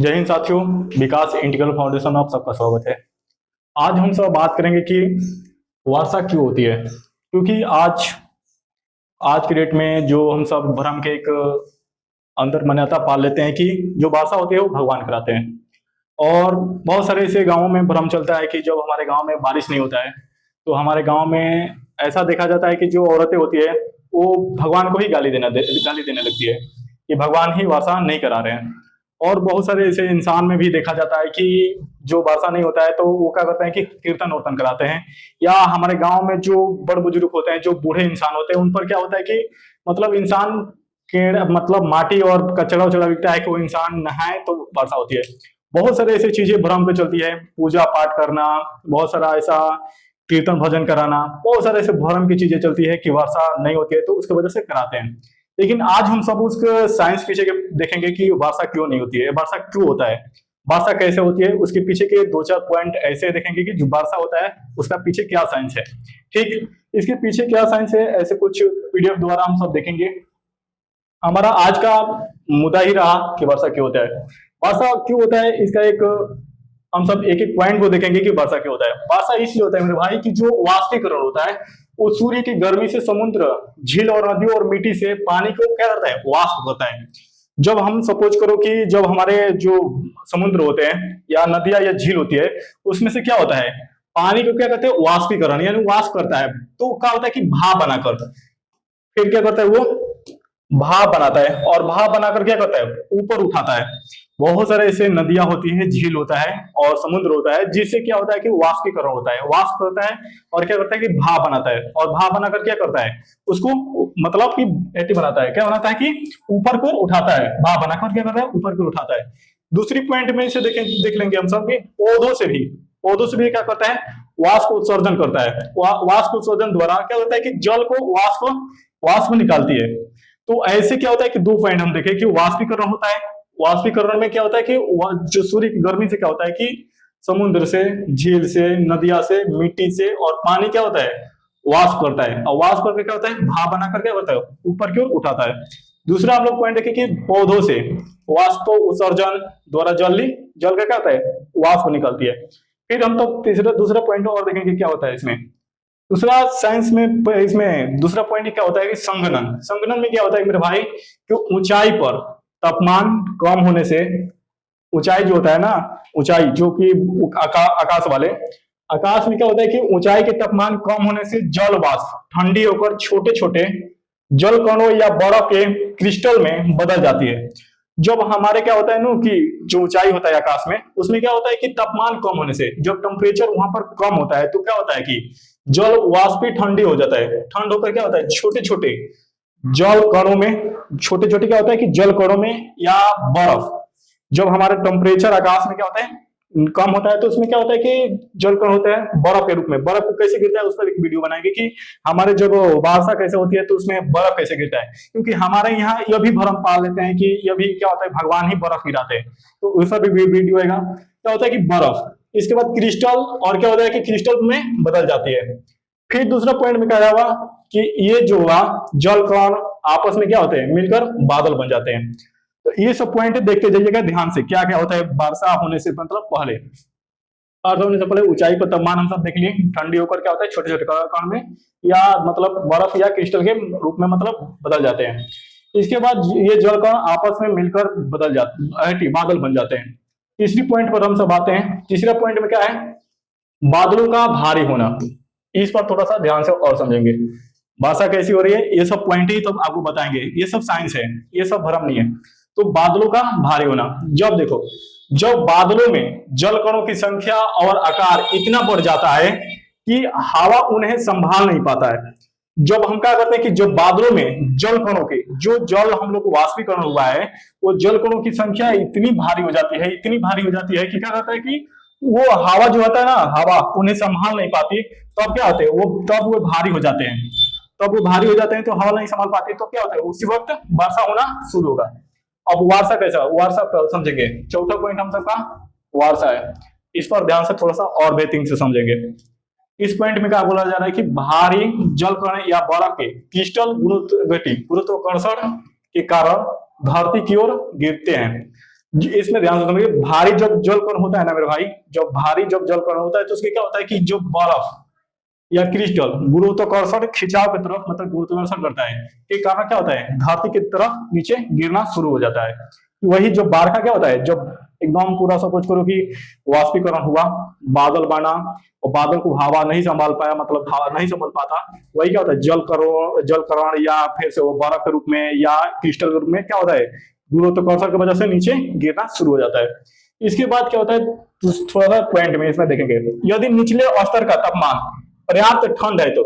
जय हिंद साथियों। विकास integral foundation में आप सबका स्वागत है। आज हम सब बात करेंगे कि वर्षा क्यों होती है, क्योंकि आज आज के डेट में जो हम सब भ्रम के एक अंदर मान्यता पाल लेते हैं कि जो वर्षा होती है वो भगवान कराते हैं। और बहुत सारे ऐसे गांवों में भ्रम चलता है कि जब हमारे गांव में बारिश नहीं होता है तो हमारे गांव में ऐसा देखा जाता है कि जो औरतें होती है वो भगवान को ही गाली देने लगती है कि भगवान ही वर्षा नहीं करा रहे हैं। और बहुत सारे ऐसे इंसान में भी देखा जाता है कि जो वर्षा नहीं होता है तो वो क्या करते हैं कि कीर्तन वर्तन कराते हैं। या हमारे गांव में जो बड़ बुजुर्ग होते हैं, जो बूढ़े इंसान होते हैं, उन पर क्या होता है कि मतलब इंसान के मतलब माटी और कचरा उचड़ा बिकता है कि वो इंसान नहाए तो वर्षा होती है। बहुत सारे ऐसी चीजें भ्रम पे चलती है, पूजा पाठ करना, बहुत सारा ऐसा कीर्तन भजन कराना, बहुत सारे ऐसे भ्रम की चीजें चलती है कि वर्षा नहीं होती है तो उसकी वजह से कराते हैं। लेकिन आज हम सब उसके साइंस पीछे के देखेंगे कि वर्षा क्यों नहीं होती है, वर्षा क्यों होता है, वर्षा कैसे होती है, उसके पीछे के दो चार पॉइंट ऐसे देखेंगे कि जो वर्षा होता है उसका पीछे क्या साइंस है। ठीक, इसके पीछे क्या साइंस है ऐसे कुछ पीडीएफ द्वारा हम सब देखेंगे। हमारा आज का मुद्दा ही रहा कि वर्षा क्यों होता है। वर्षा क्यों होता है इसका एक हम सब एक एक पॉइंट को देखेंगे कि वर्षा क्यों होता है। वर्षा इसलिए होता है मेरे भाई कि जो वाष्पीकरण होता है वो सूर्य की गर्मी से समुद्र, झील और नदियों और मिट्टी से पानी को क्या करता है, वाष्प करता है। जब हम सपोज करो कि जब हमारे जो समुद्र होते हैं या नदियां या झील होती है उसमें से क्या होता है, पानी को क्या कहते हैं, वाष्पीकरण यानी वाष्प करता है। तो क्या होता है कि भाप बनाकर फिर क्या करता है, वो भाप बनाता है और भाप बनाकर क्या करता है, ऊपर उठाता है। बहुत सारे ऐसे नदियां होती हैं, झील होता है और समुद्र होता है, जिससे क्या होता है कि वाष्पीकरण होता है, वाष्प करता है और क्या करता है कि भाप बनाता है। और भाप बनाकर क्या करता है, उसको मतलब कि ऐसे बनाता है, क्या बनाता है कि ऊपर को उठाता है। भाप बनाकर क्या करता है, ऊपर को उठाता है। दूसरी पॉइंट में इसे देख लेंगे हम सब कि पौधों से भी क्या करता है, वाष्प उत्सर्जन करता है। वाष्प उत्सर्जन द्वारा क्या होता है कि जल को वाष्प वाष्प निकालती है। तो ऐसे क्या होता है कि दो पॉइंट हम देखें कि वाष्पीकरण होता है। वाष्पीकरण में क्या होता है कि जो सूर्य की गर्मी से क्या होता है कि समुद्र से, झील से, नदिया से, मिट्टी से और पानी क्या होता है, वाष्प करता है। और वाष्प करके क्या होता है, भाप बनाकर क्या होता है, ऊपर की ओर उठाता है। दूसरा हम लोग पॉइंट देखें कि पौधों से वाष्प उत्सर्जन द्वारा जल का क्या होता है, वाष्प निकलती है। फिर हम तो दूसरा पॉइंट और देखेंगे क्या होता है इसमें। दूसरा साइंस में इसमें दूसरा पॉइंट क्या होता है कि संघनन। संघनन में क्या होता है मेरे भाई कि ऊंचाई पर तापमान कम होने से, ऊंचाई जो होता है ना, ऊंचाई जो कि आकाश वाले, आकाश में क्या होता है कि ऊंचाई के तापमान कम होने से जल वाष्प ठंडी होकर छोटे छोटे जल कणों या बर्फ के क्रिस्टल में बदल जाती है। जब हमारे क्या होता है ना कि जो ऊंचाई होता है आकाश में, उसमें क्या होता है कि तापमान कम होने से जब टेम्परेचर वहां पर कम होता है तो क्या होता है कि जल वाष्प ठंडी हो जाता है। ठंड होकर क्या होता है, छोटे छोटे जल कणों में, छोटे छोटे क्या होता है कि जल कणों में या बर्फ, जब हमारा टेम्परेचर आकाश में क्या होता है कम होता है तो उसमें क्या होता है कि जल कण होता है बर्फ के रूप में। बर्फ कैसे गिरता है उस पर एक वीडियो बनाएंगे कि हमारे जब वर्षा कैसे होती है तो उसमें बर्फ कैसे गिरता है। क्योंकि हमारे यहाँ यह भी भ्रम पाल लेते हैं कि यह भी क्या होता है, भगवान ही बर्फ गिराते हैं, तो उस पर भी वीडियो आएगा। क्या होता है कि बर्फ, इसके बाद क्रिस्टल, और क्या होता है कि क्रिस्टल में बदल जाती है। फिर दूसरा पॉइंट में कहा हुआ कि ये जो हुआ जल कण आपस में क्या होते हैं, मिलकर बादल बन जाते हैं। तो ये सब पॉइंट देखते जाइएगा ध्यान से, क्या क्या होता है वर्षा होने से मतलब पहले। अर्थ होने से पहले ऊंचाई पर तापमान हम सब देख लिए, ठंडी होकर क्या होता है छोटे छोटे कण में या मतलब बर्फ या क्रिस्टल के रूप में मतलब बदल जाते हैं। इसके बाद ये जल कण आपस में मिलकर बदल जाते, बादल बन जाते हैं। तीसरी पॉइंट पर हम सब आते हैं। तीसरा पॉइंट में क्या है, बादलों का भारी होना। इस पर थोड़ा सा ध्यान से और समझेंगे भाषा कैसी हो रही है, ये सब पॉइंट ही तो आपको बताएंगे, ये सब साइंस है, ये सब भ्रम नहीं है। तो बादलों का भारी होना, जब देखो जब बादलों में जल कणों की संख्या और आकार इतना बढ़ जाता है कि हवा उन्हें संभाल नहीं पाता है। जब हम क्या करते हैं कि जब बादलों में जल कणों के, जो जल हम लोग वाष्पीकरण हुआ है, वो जल कणों की संख्या इतनी भारी हो जाती है, इतनी भारी हो जाती है कि क्या करता है कि वो हवा जो होता है ना, हवा उन्हें संभाल नहीं पाती। तब क्या होते हैं वो, तब वो भारी हो जाते हैं। तब वो भारी हो जाते हैं तो हवा नहीं संभाल पाती, तो क्या होता है उसी वक्त वर्षा होना शुरू होगा। अब वर्षा कैसा, वर्षा समझेंगे। चौथा पॉइंट हम सबका वर्षा है, इस पर ध्यान से थोड़ा सा और बेहतरीन से समझेंगे। इस पॉइंट में क्या बोला जा रहा है कि भारी जल कण या बर्फ के क्रिस्टल गुरुत्वाकर्षण के कारण धरती की ओर गिरते हैं। इसमें ध्यान से समझिए, भारी जब जल कण होता है ना मेरे भाई, जब भारी जब जल कण होता है तो उसके क्या होता है कि जो बर्फ या क्रिस्टल गुरुत्वाकर्षण खिंचाव की तरफ मतलब गुरुत्वाकर्षण करता है, के कारण क्या होता है धरती की तरफ नीचे गिरना शुरू हो जाता है। वही जो बाढ़ का क्या होता है, जब एकदम पूरा सपोज करो कि वाष्पीकरण हुआ, बादल बना और बादल को हवा नहीं संभाल पाया, मतलब हवा नहीं संभाल पाता, वही क्या होता है जल कण या फिर से वो बर्फ के रूप में या क्रिस्टल के रूप में क्या होता है गुरुत्वाकर्षण की वजह से नीचे गिरना शुरू हो जाता है। इसके बाद क्या होता है थोड़ा सा पॉइंट में इसमें देखेंगे, यदि निचले स्तर का तापमान पर्याप्त ठंड है तो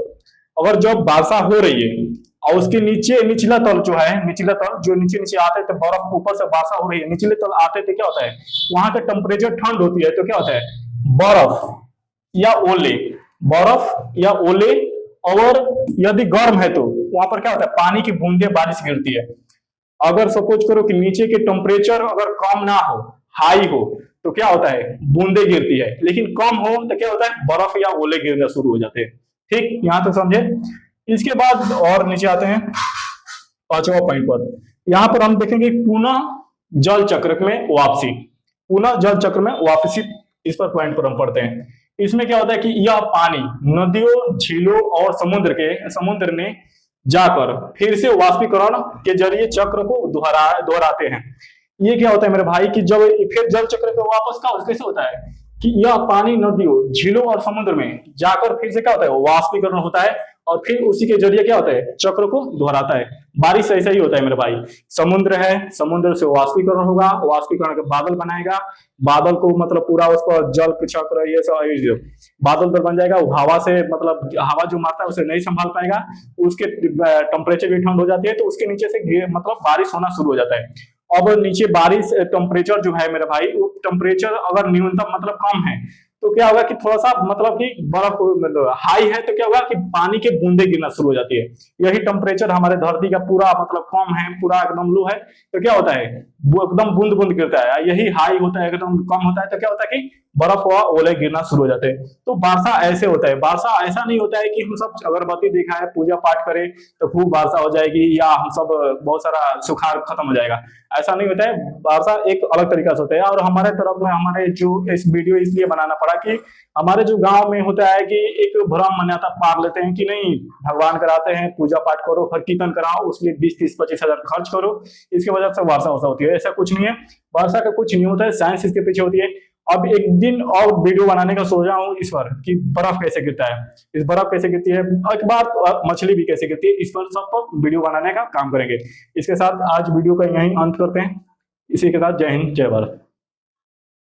अगर जब वर्षा हो रही है और उसके नीचे निचला तल जो है, निचला तल जो नीचे नीचे आते थे, बर्फ ऊपर से वर्षा हो रही है, निचले तल आते थे, क्या होता है वहां का टेम्परेचर ठंड होती है तो क्या होता है बर्फ या ओले, बर्फ या ओले, और यदि गर्म है तो वहां पर क्या होता है पानी की बूंदे बारिश गिरती है। अगर सपोज करो कि नीचे के टेम्परेचर अगर कम ना हो, हाई हो, तो क्या होता है बूंदे गिरती है, लेकिन कम हो तो क्या होता है बर्फ या ओले गिरना शुरू हो जाते हैं। ठीक, यहां तक समझे। इसके बाद और नीचे आते हैं पांचवा पॉइंट पर। यहां पर हम देखेंगे पुनः जल चक्र में वापसी, पुनः जल चक्र में वापसी, इस पर पॉइंट पर हम पढ़ते हैं। इसमें क्या होता है कि यह पानी नदियों झीलों और समुद्र ने जाकर फिर से वाष्पीकरण के जरिए चक्र को दोहराते हैं। ये क्या होता है मेरे भाई कि जब फिर जल चक्र पे वापस का कैसे होता है कि यह पानी नदियों झीलों और समुद्र में जाकर फिर से क्या होता है वाष्पीकरण होता है और फिर उसी के जरिए क्या होता है चक्र को दोहराता है। बारिश ऐसा ही होता है मेरे भाई, समुद्र है, समुद्र से वाष्पीकरण होगा, वाष्पीकरण के बादल बनाएगा, बादल को मतलब पूरा उस पर जल चक्र ये सब बादल दल बन जाएगा, हवा से मतलब हवा जो मारता है उसे नहीं संभाल पाएगा, उसके टेम्परेचर भी ठंड हो जाती है तो उसके नीचे से मतलब बारिश होना शुरू हो जाता है। अब नीचे बारिश टेम्परेचर जो है मेरे भाई, वो टेम्परेचर अगर न्यूनतम मतलब कम है तो क्या होगा कि थोड़ा सा मतलब कि बर्फ मतलब हाई है तो क्या होगा कि पानी के बूंदे गिरना शुरू हो जाती है। यही टेम्परेचर हमारे धरती का पूरा मतलब कम है, पूरा एकदम लो है तो क्या होता है वो एकदम बूंद बूंद गिरता है। यही हाई होता है एकदम कम होता है तो क्या होता है कि बर्फ हुआ ओले गिरना शुरू हो जाते हैं। तो वर्षा ऐसे होता है, वर्षा ऐसा नहीं होता है कि हम सब अगरबत्ती दिखाए पूजा पाठ करें तो खूब वर्षा हो जाएगी या हम सब बहुत सारा सुखाड़ खत्म हो जाएगा, ऐसा नहीं होता है। वर्षा एक अलग तरीका से होता है। और हमारे तरफ में हमारे जो इस वीडियो इसलिए बनाना पड़ा कि हमारे जो गांव में होता है कि एक भ्रम मान्यता पार लेते हैं कि नहीं भगवान कराते हैं पूजा पाठ करो, हर कीर्तन कराओ, उसमें 20-30-25 हजार खर्च करो, इसकी वजह से वर्षा वर्षा होती है। ऐसा कुछ नहीं है, वर्षा का कुछ नहीं होता है, साइंस इसके पीछे होती है। अब एक दिन और वीडियो बनाने का सोचा हूँ इस पर कि बर्फ कैसे गिरता है, इस बर्फ कैसे गिरती है, एक बार मछली भी कैसे गिरती है, इस पर सब पर वीडियो बनाने का काम करेंगे। इसके साथ आज वीडियो का यहीं अंत करते हैं। इसी के साथ जय हिंद जय भारत।